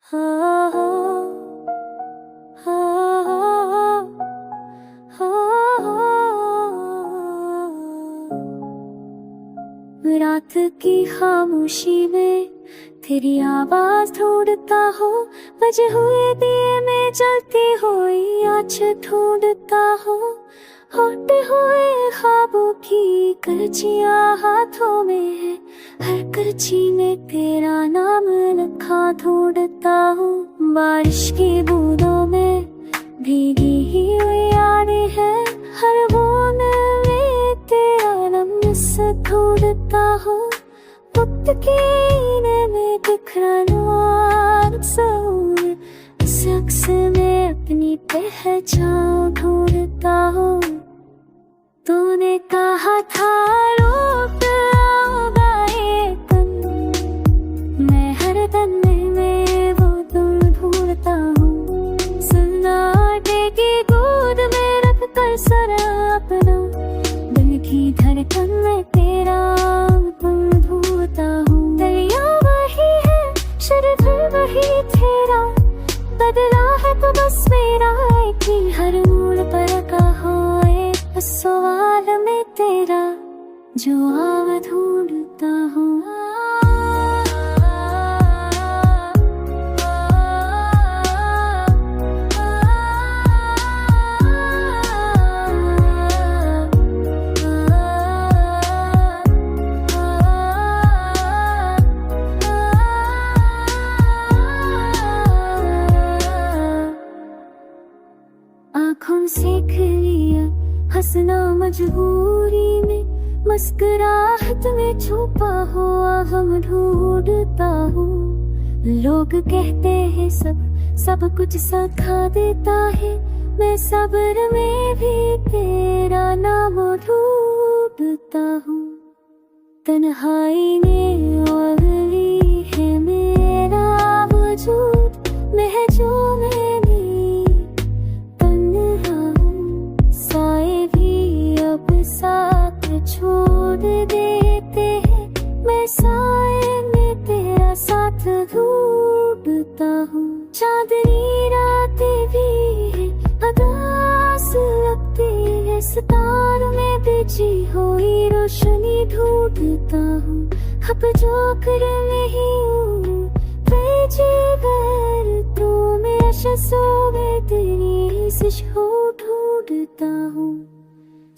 हो हो हो हो रात की खामोशी में तेरी आवाज ढूंढता हो, बजे हुए दिए में जलती हुई आँच ढूंढता हो, होते हुए ख्वाबों की करचियां हाथों में है, हर करची में तेरा नाम लिखा ढूंढता हूँ। बारिश की बूंदों में भीगी हुई यादें है, हर बूंद में तेरा लम्स ढूंढता हूँ। वक्त की में बिखरा सूर, इस अक्स में अपनी पहचान ढूंढता हूँ। तूने कहा था रोक आऊंगा एक दिन, मैं हर दिन में वो तुम ढूंढता हूँ। सन्नाटे की गोद में रख कर सर अपना, दिल की धड़कन में तेरा तुम ढूंढता हूँ। दरिया वही है, शरीर वही तेरा, बदला है तो बस मेरा एक ही हर मोड़ पर कहा एक सवाल में तेरा जवाब ढूंढता हूँ। आँखों से खिलिया हंसना मजबूरी में, मुस्कुराहट में छुपा हुआ हम ढूंढता हूँ। लोग कहते हैं सब कुछ सिखा देता है, मैं सब्र में भी तेरा नाम ढूंढता हूँ। तन्हाई में अगली है मेरा वजूद, मैं जो मैंने साथ छोड़ देते हैं, मैं साए में तेरा साथ ढूंढता हूँ। चांदनी रातें भी है, अदास लगती है, सितारों में बिछी हुई रोशनी ढूंढता हूँ। अब जो कर नहीं हूँ बेजेबर, तो मेरा शसो में तेरी सिशो ढूंढता हूँ।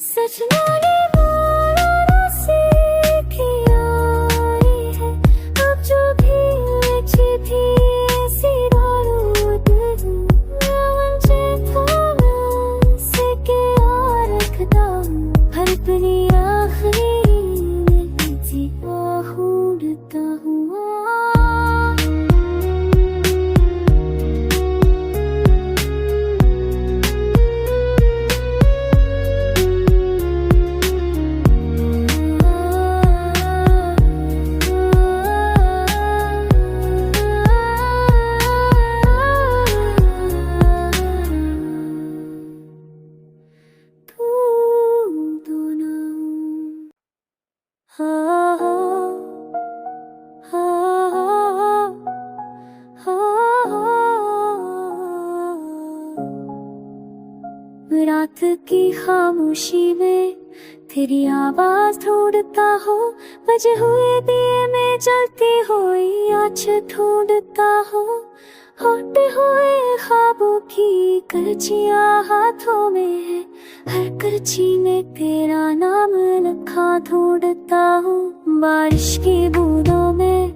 सजना ने बोला सीखी आई है, अब जो भी अच्छी थी ऐसी बारूद मुझे तो मैं से क्या रखता हूँ। हर अपनी आखिरी में थी ढूंढता हूँ। रात की खामोशी में तेरी आवाज ढूंढता हो, बजे हुए दिए में जलती हुई आँच ढूंढता हो, होते हुए ख्वाबों की करचियां हाथों में है, हर करची में तेरा नाम लिखा ढूंढता हूँ। बारिश की बूंदों में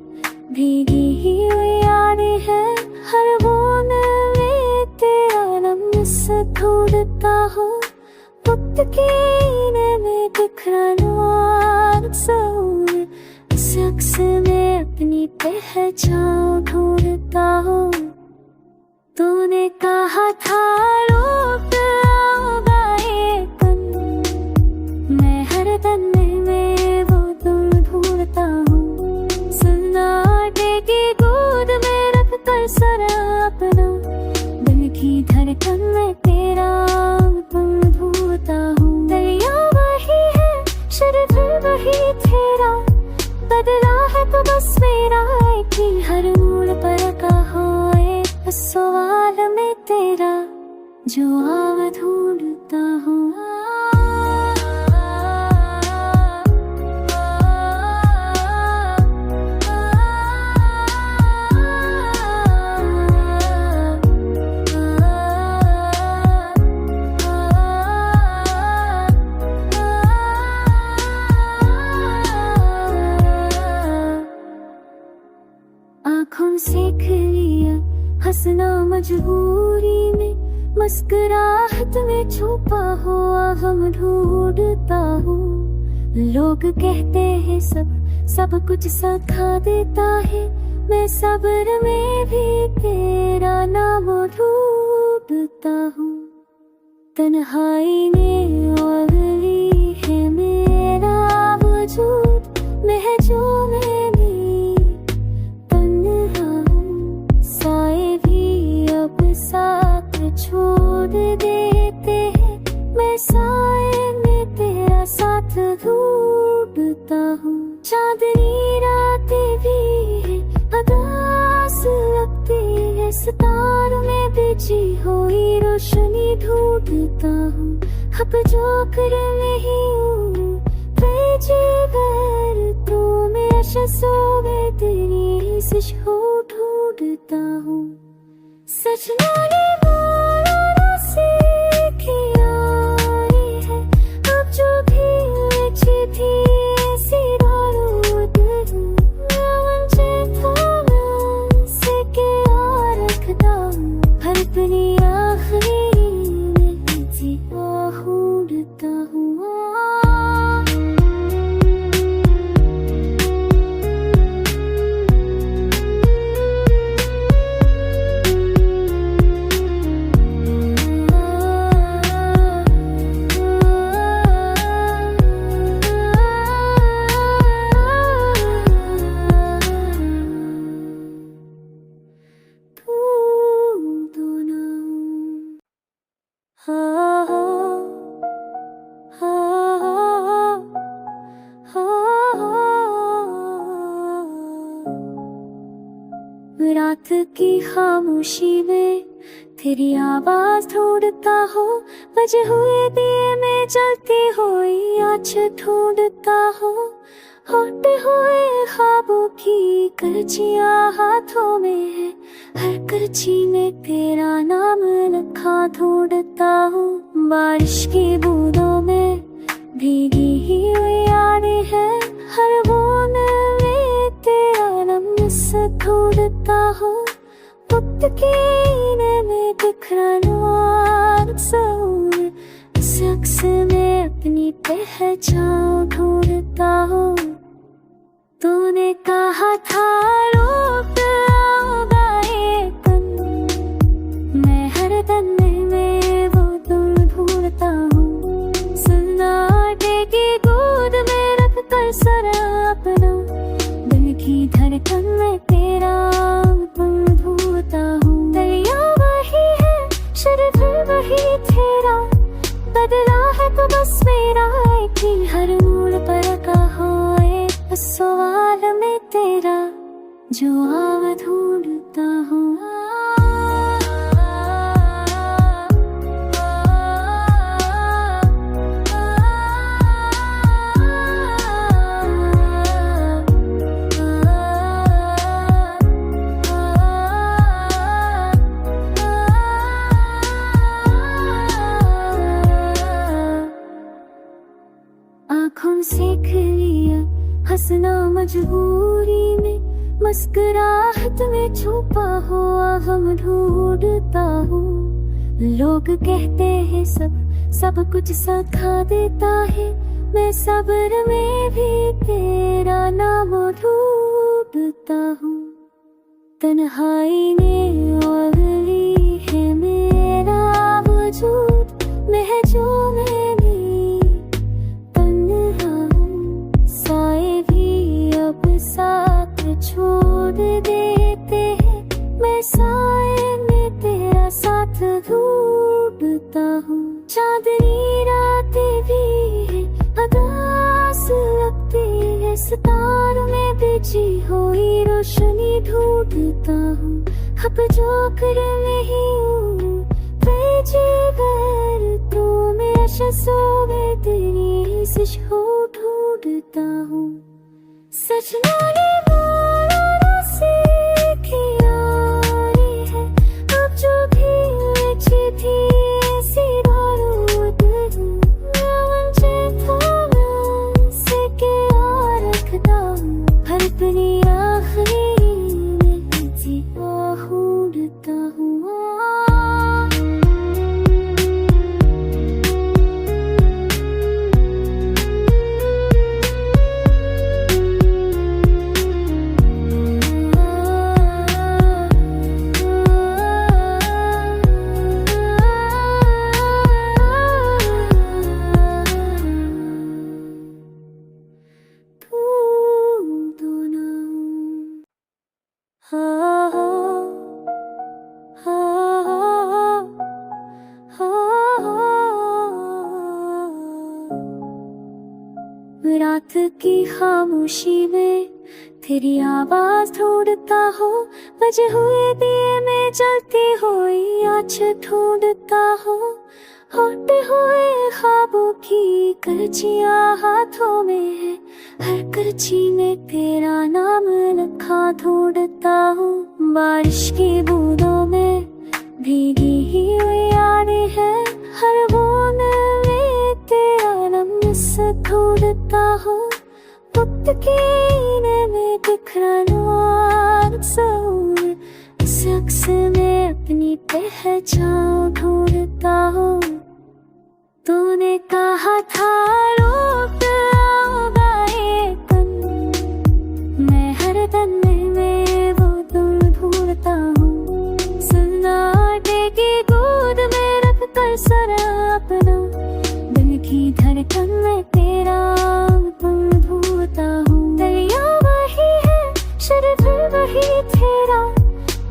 भीगी हुई यादें है, हर बूंद में तेरा लम्स ढूंढता हूँ। वक्त की में बिखरा सूर, इस अक्स में अपनी पहचान ढूंढता हूँ। तूने कहा था रोक आऊंगा एक दिन, मैं हर दिन में वो तुम ढूंढता हूँ। सन्नाटे की गोद में रख कर सर अपना, दिल की धड़कन में तेरा तुम ढूंढता हूँ। दरिया वही है, शरीर वही तेरा, बदला है तो बस मेरा एक ही हर मोड़ पर कहा जो आवा ढूंढता हूँ। आँखों से खिलिया हंसना मजबूरी में, मुस्कुराहट में छुपा हुआ हम ढूंढता हूँ। लोग कहते हैं सब कुछ सिखा देता है, मैं सब्र में भी तेरा नाम ढूंढता हूँ। तन्हाई में उगली है मेरा वजूद, मैं जो मैंने तन्हा हूँ। साए भी अब साथ छोड़ देते हैं, मैं साए में तेरा साथ ढूंढता हूँ। चांदनी रातें भी है अदास लगती है, सितारों में बिछी हुई रोशनी ढूंढता हूँ। अब जो कर नहीं हूँ बेजीगर, तो मैं आशाओं में तेरी इस को ढूंढता हूँ। सजना ने बोला सीखी आई है, अब जो भी लिखी थी ऐसी रात हूँ। मुझे थोड़ा से क्या रखता हूँ, हर अपनी आखिरी में जी ढूंढता हूँ। रात की खामोशी में तेरी आवाज ढूंढता हूँ, बजे हुए दिए में जलती हुई आँच ढूंढता हूँ। होते हुए ख्वाबों की करचियाँ हाथों में है, हर करची में तेरा नाम लिखा ढूंढता हूँ। बारिश की बूंदों में भीगी ही हुई यादें हैं, हर बूंद में तेरा नाम ढूंढता हूँ। वक्त की में बिखरा नुआर इस अक्स में अपनी पहचान ढूंढता हूँ। तूने कहा था रोक आऊंगा एक दिन, मैं हर दिन में वो तुम ढूंढता हूँ। सन्नाटे की गोद में रख कर सर अपना, दिल की धड़कन में तेरा तुम ढूंढता हूँ। दरिया वही है शरीफ वही तेरा, बदला है तो बस मेरा एक ही हर मोड़ पर कहा एक सवाल में तेरा जवाब ढूंढता हूँ। आँखों से खिलिया हंसना मजबूरी में, मुस्कुराहट में छुपा हुआ हम ढूंढता हूँ। लोग कहते हैं सब कुछ सिखा देता है, मैं सब्र में भी तेरा नाम ढूंढता हूँ। तन्हाई में उगली है मेरा वजूद, मैं जो मैंने साथ छोड़ देते हैं, मैं साए में तेरा साथ ढूंढता हूँ। चांदनी रातें भी है अदास लगती है, सितारों में बिछी हुई रोशनी ढूंढता हूँ। अब जो कर नहीं हूँ सोवे तेरी सच हो ढूंढता हूँ। सच मैंने बोलना सीखिया है, अब जो भी चिट्ठी ऐसी बारूद हूँ, मुझे थोड़ा से क्या रखता हूँ, हर अपनी आखिरी में जिया ढूंढता हूँ। रात की खामोशी में तेरी आवाज ढूंढता हो, बजे हुए दिए में जलती हुई आँच ढूंढता हो, होते हुए ख्वाबों की करचियां हाथों में है, हर करची में तेरा नाम लिखा ढूंढता हूँ। बारिश की बूंदों में भीगी ही हुई यादें है, हर बूंद में तेरा लम्स ढूंढता हूँ। वक्त की आईने में बिखरा अक्सर, इस अक्स में अपनी पहचान ढूंढता हूँ। तूने कहा था रोक आओगा एक दिन, मैं हर दिन में वो तुम ढूंढता हूँ। सन्नाटे की गोद में रख कर सर अपना, दिल की धड़कन में तेरा तुम ढूंढता हूँ। दरिया वही है, शरीर वही तेरा,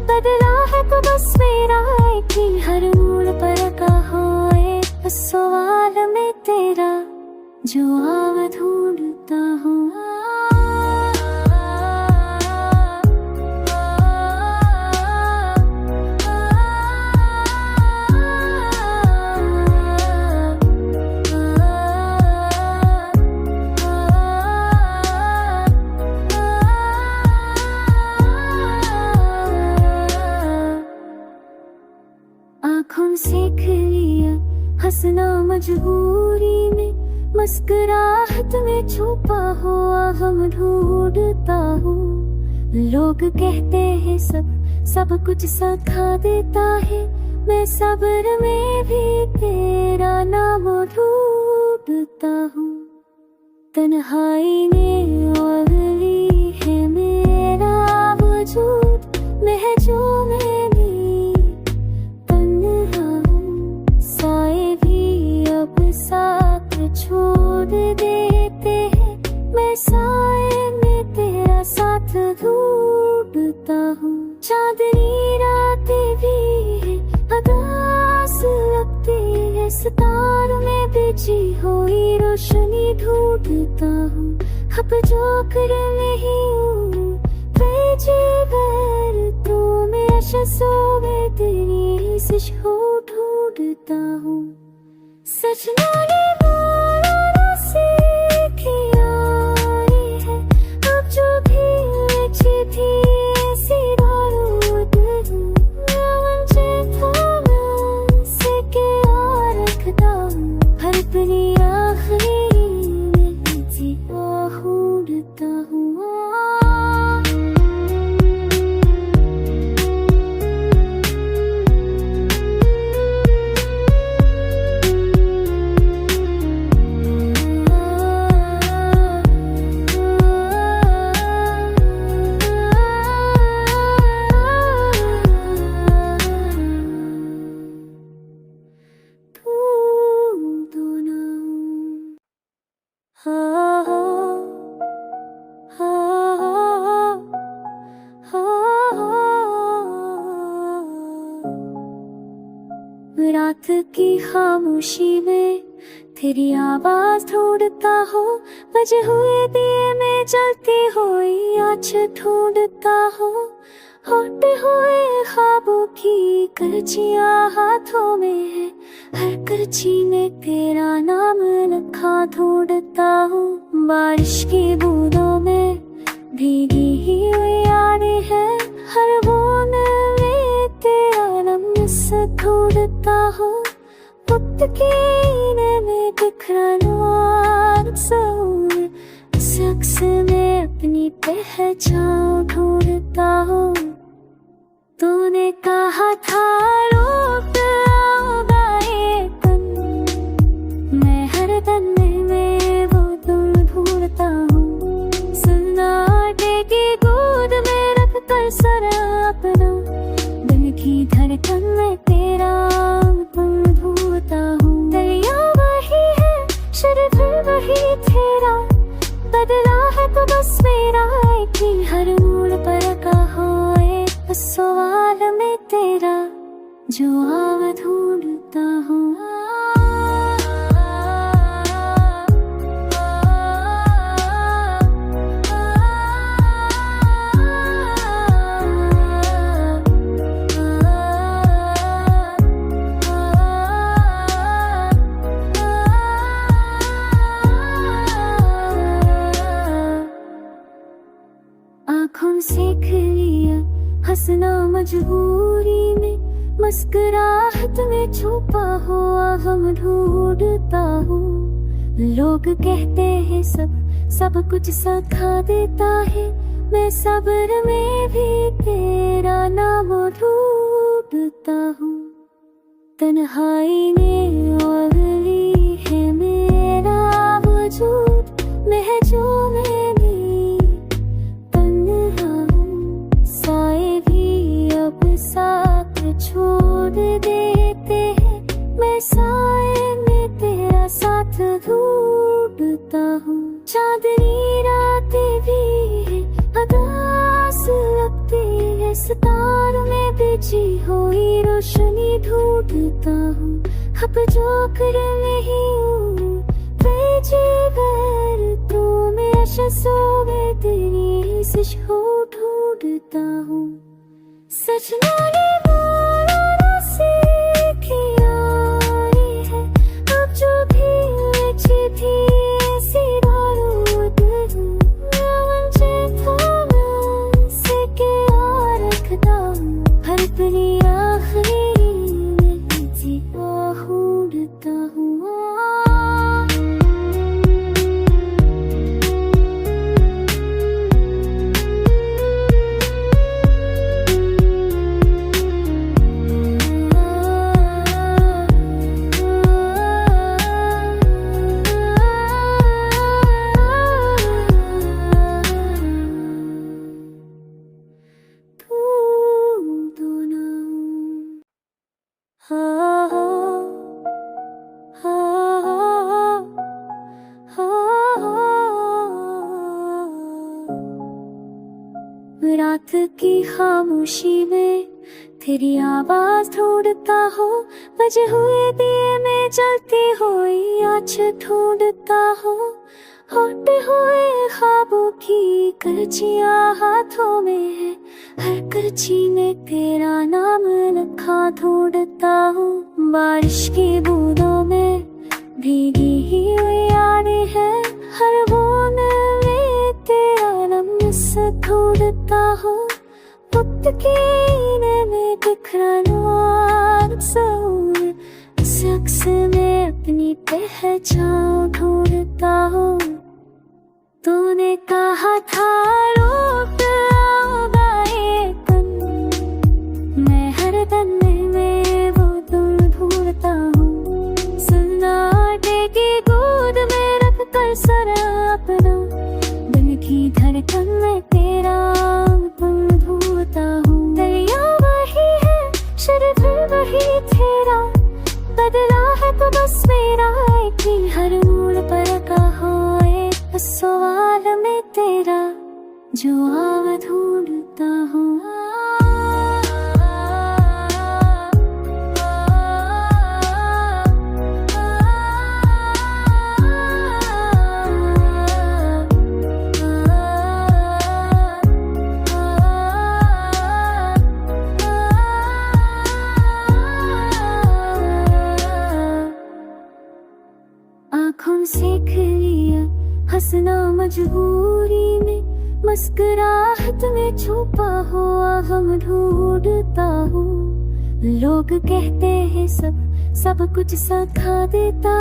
बदला है तो बस मेरा एक ही, हर मोड़ पर कहाँ एक सवाल में तेरा जवाब ढूंढता हूँ। आँखों से खिलिया हंसना मजबूरी में, मुस्कुराहट में छुपा हुआ गम ढूंढता हूँ। लोग कहते हैं सब कुछ सिखा देता है, मैं सब्र में भी तेरा नाम ढूंढता हूँ। तन्हाई में ओगली है मेरा वजूद, मैं जो मैंने तन्हा हूँ। साए भी अब साथ छोड़ देते हैं, मैं साए में तेरा साथ ढूंढता हूँ। चांदनी रातें भी है, अगास लगती है, सितारों में बिछी हुई रोशनी ढूंढता हूँ। अब जो कर नहीं हूँ बेजेबर, तो मैं सोवे तेरी सच हो ढूंढता हूँ। सच मैंने बोलना सीखिया है, अब जो भी चिट्ठी ऐसी बारूद हूँ, मुझे थोड़ा से क्या रखता हूँ, हर अपनी आखिरी में जिया ढूंढता हूँ। रात की खामोशी में तेरी आवाज ढूंढता हो, बजे हुए दिए में जलती हुई आँच ढूंढता हो, होते हुए ख्वाबों की करचियां हाथों में है, हर करची में तेरा नाम लिखा ढूंढता हूँ। बारिश की बूंदों में भीगी ही हुई यादें है, हर बूंद में तेरा लम्स ढूंढता हूँ। वक्त की में बिखरा अक्सर, इस अक्स में अपनी पहचान ढूंढता हूँ। तूने कहा था रोक आओगा एक दिन, मैं हर दिन में वो तुम ढूंढता हूँ। सन्नाटे की गोद में रख कर सर अपना, दिल की धड़कन में तेरा तुम ढूंढता हूँ। दरिया वही है, शरीर वही तेरा, बदला है तो बस मेरा एक ही हर मोड़ पर कहा एक सवाल में तेरा जवाब ढूंढता हूँ। आँखों से लिया हंसना मजबूरी में, मुस्कुराहट में छुपा हुआ गम ढूंढता हूँ। लोग कहते हैं सब कुछ सिखा देता है, मैं सब्र में भी तेरा नाम ढूंढता हूँ। तन्हाई में अगली है मेरा वजूद, मैं जो मैंने साथ छोड़ देते हैं, मैं साए में तेरा साथ ढूंढता हूँ। चांदनी रातें भी है, अदास लगती है, सितारों में बिछी हुई रोशनी ढूंढता हूँ। अब जो कर नहीं हूँ बेजेबर, तो मेरा शसो में तेरी सिशो ढूंढता हूँ। सजना ने बोला ना सीखी यारी है, अब जो भी लिखी थी ऐसी बारूद हूँ। मुझे थोड़ा से क्या रखता हूँ, हर अपनी आखिरी में थी ढूंढता हूँ। रात की खामोशी में तेरी आवाज ढूंढता हो, बजे हुए दिए में जलती हुई आँच ढूंढता हो। होते हुए ख्वाबों की करचियां हाथों में है, हर करची में तेरा नाम लिखा ढूंढता हूँ। बारिश की बूंदों में भीगी ही हुई यादें है, हर बूंद में तेरा लम्स ढूंढता हूँ। वक्त की में बिखरा अक्सर, इस अक्स में अपनी पहचान ढूंढता हूँ। तूने कहा था रोक आओगा एक दिन, मैं हर दिन में वो तुम ढूंढता हूँ। सन्नाटे की गोद में रख कर सर अपना, दिल की धड़कन में तेरा तुम ढूंढता हूँ। दरिया वही है, शरीर वही तेरा, बदला है तो बस मेरा एक ही हर मोड़ पर कहा एक सवाल में तेरा जवाब ढूंढता हूँ। नाखून सीख लिया हंसना मजबूरी में, मुस्कुराहट में छुपा हुआ हम ढूंढता हूँ। लोग कहते हैं सब कुछ सिखा देता